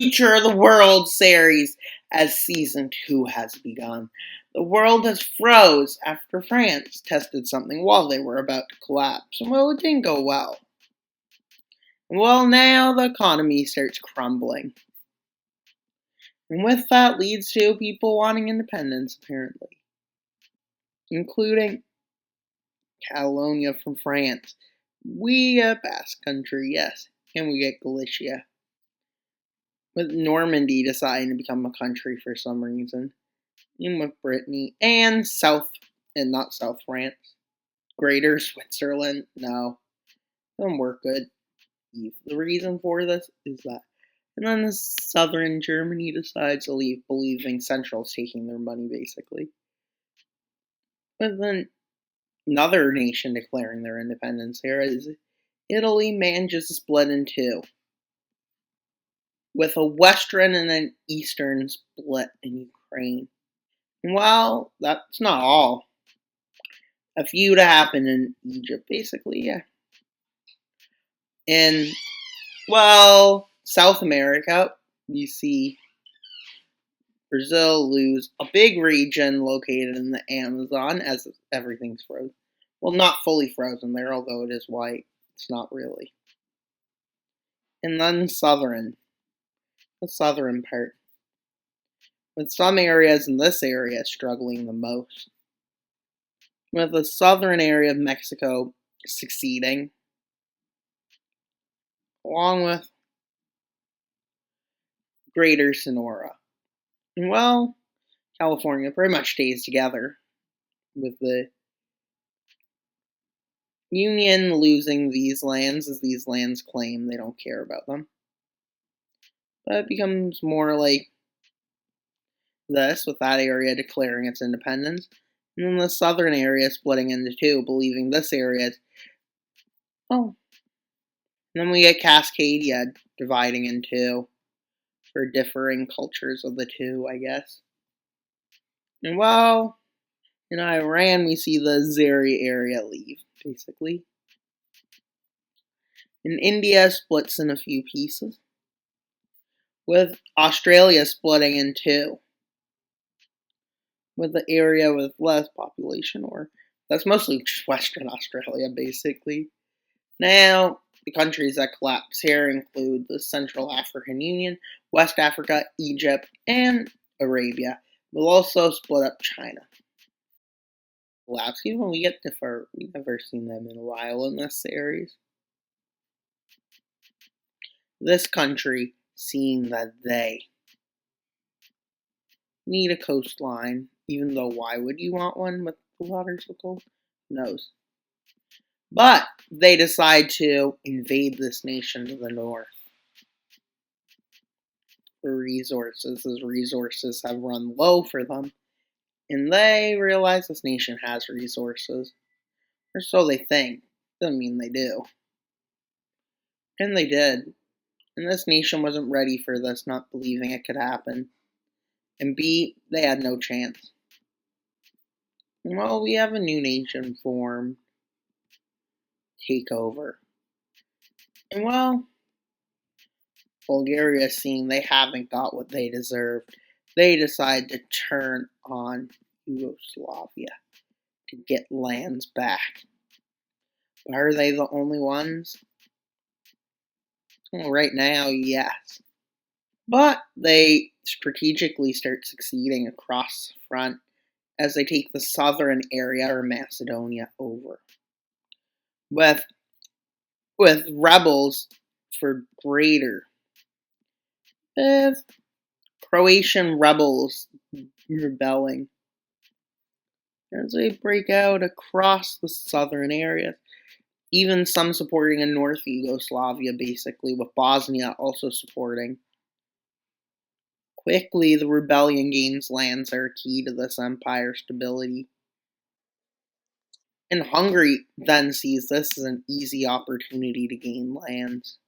Future of the World series as season 2 has begun. The world has froze after France tested something while they were about to collapse. Well, it didn't go well. Well, now the economy starts crumbling. And with that leads to people wanting independence, apparently. Including Catalonia from France. We get Basque Country, yes. And we get Galicia. With Normandy deciding to become a country for some reason. And with Brittany and not South France. Greater Switzerland, no. Doesn't work good. The reason for this is that. And then southern Germany decides to leave, believing Central's taking their money, basically. But then another nation declaring their independence here is Italy manages to split in two, with a western and an eastern split in Ukraine. Well, that's not all. A feud happened in Egypt, basically, yeah. In, South America, you see Brazil lose a big region located in the Amazon as everything's frozen. Well, not fully frozen there, although it is white. It's not really. And then the southern part, with some areas in this area struggling the most. With the southern area of Mexico succeeding, along with Greater Sonora. And California pretty much stays together, with the Union losing these lands as these lands claim they don't care about them. But it becomes more like this, with that area declaring its independence, and then the southern area splitting into two, believing this area is. And then we get Cascadia dividing in two for differing cultures of the two, I guess. And in Iran we see the Zeri area leave, basically. And India splits in a few pieces, with Australia splitting in two, with the area with less population, or that's mostly just Western Australia, basically. Now, the countries that collapse here include the Central African Union, West Africa, Egypt, and Arabia. We'll also split up China. Collapse, even when we get different, we've never seen them in a while in this series. This country, seeing that they need a coastline, even though why would you want one with the water so cold? Who knows? But they decide to invade this nation to the north for resources, as resources have run low for them. And they realize this nation has resources. Or so they think. Doesn't mean they do. And they did. And this nation wasn't ready for this, not believing it could happen. And B, they had no chance. Well, we have a new nation formed. Take over. And Bulgaria, seeing they haven't got what they deserved, they decide to turn on Yugoslavia to get lands back. But are they the only ones? Well, right now, yes. But they strategically start succeeding across the front as they take the southern area or Macedonia over. With rebels for greater. With Croatian rebels rebelling as they break out across the southern areas. Even some supporting in North Yugoslavia, basically, with Bosnia also supporting. Quickly, the rebellion gains lands that are key to this empire's stability. And Hungary then sees this as an easy opportunity to gain lands.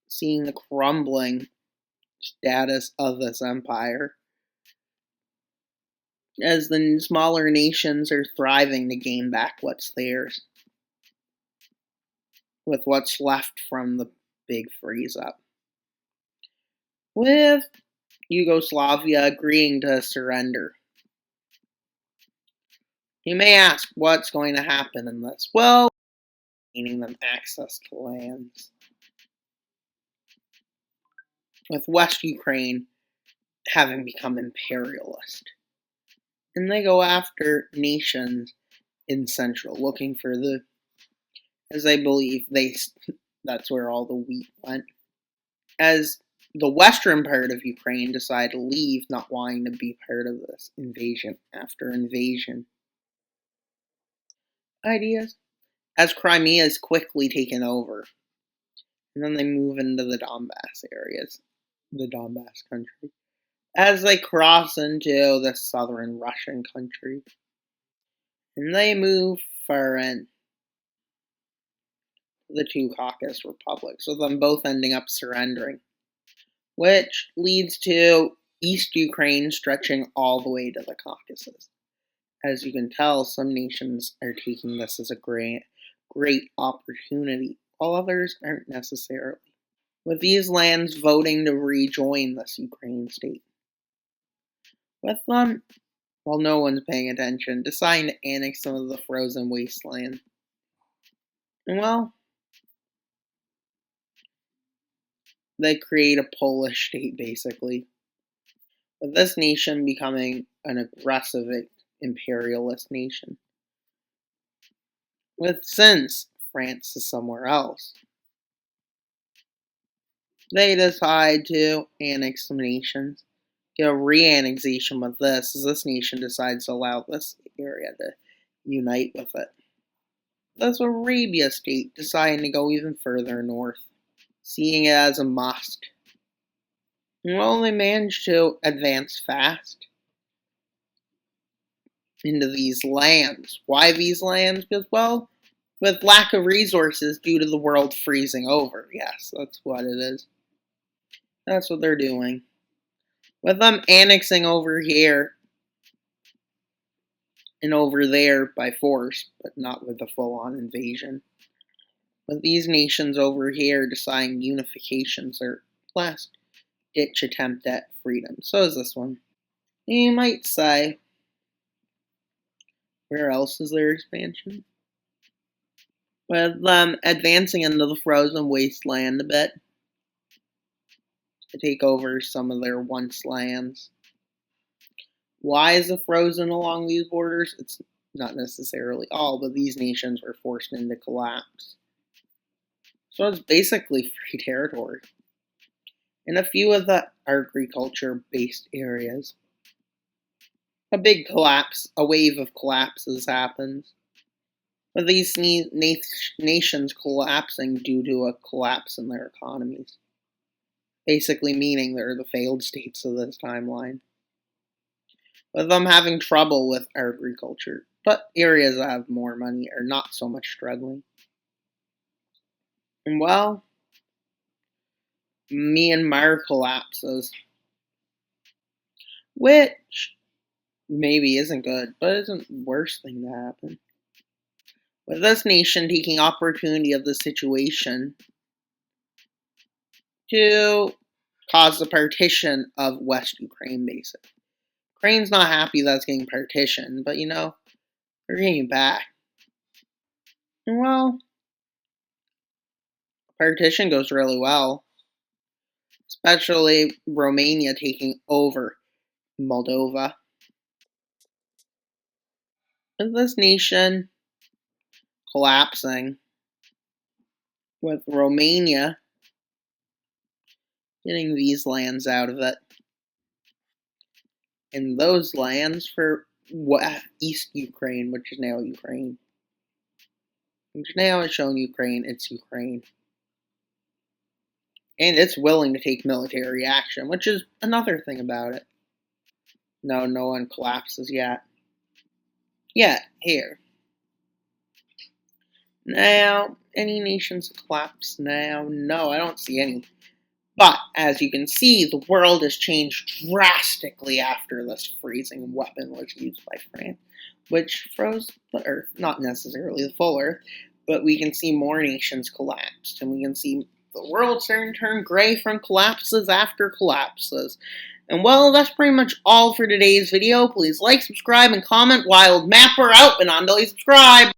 Seeing the crumbling status of this empire, as the smaller nations are thriving to gain back what's theirs, with what's left from the big freeze up, with Yugoslavia agreeing to surrender. You may ask, what's going to happen in this? Well, gaining them access to lands. With West Ukraine having become imperialist. And they go after nations in Central, looking for as they believe that's where all the wheat went. As the western part of Ukraine decide to leave, not wanting to be part of this invasion after invasion. Ideas. As Crimea is quickly taken over. And then they move into the Donbass areas, the Donbass country, as they cross into the southern Russian country. And they move far in the two Caucasus republics, with them both ending up surrendering, which leads to East Ukraine stretching all the way to the Caucasus. As you can tell, some nations are taking this as a great opportunity, while others aren't necessarily, with these lands voting to rejoin this Ukraine state. With them, while no one's paying attention, deciding to annex some of the frozen wasteland. And well, they create a Polish state, basically, with this nation becoming an aggressive imperialist nation. Since France is somewhere else, they decide to annex some nations, get a re-annexation with this, as this nation decides to allow this area to unite with it. Thus Arabia state deciding to go even further north, seeing it as a must. Well, they managed to advance fast into these lands. Why these lands? Because, well, with lack of resources due to the world freezing over. Yes, that's what it is. That's what they're doing. With them annexing over here and over there by force, but not with a full-on invasion. With these nations over here deciding unifications are last ditch attempt at freedom. So is this one. You might say, where else is their expansion? With them advancing into the frozen wasteland a bit to take over some of their once lands. Why is it frozen along these borders? It's not necessarily all, but these nations were forced into collapse. So it's basically free territory. In a few of the agriculture-based areas, a big collapse, a wave of collapses happens. With these nations collapsing due to a collapse in their economies. Basically meaning they're the failed states of this timeline. With them having trouble with agriculture, but areas that have more money are not so much struggling. And well, Myanmar collapses, which maybe isn't good, but isn't the worst thing to happen. With this nation taking opportunity of the situation to cause the partition of West Ukraine, basically. Ukraine's not happy that it's getting partitioned, but they're getting back. And well, partition goes really well, especially Romania taking over Moldova. With this nation collapsing, with Romania getting these lands out of it, and those lands for East Ukraine, which is now Ukraine. Which now has shown Ukraine it's Ukraine. And it's willing to take military action, which is another thing about it. No one collapses yet. Here. Now, any nations collapse now? No, I don't see any. But, as you can see, the world has changed drastically after this freezing weapon was used by France, which froze the Earth. Not necessarily the full Earth, but we can see more nations collapsed, and we can see the world's starting to turn gray from collapses after collapses. And well, that's pretty much all for today's video. Please like, subscribe, and comment. Wild Mapper out, and on till you subscribe.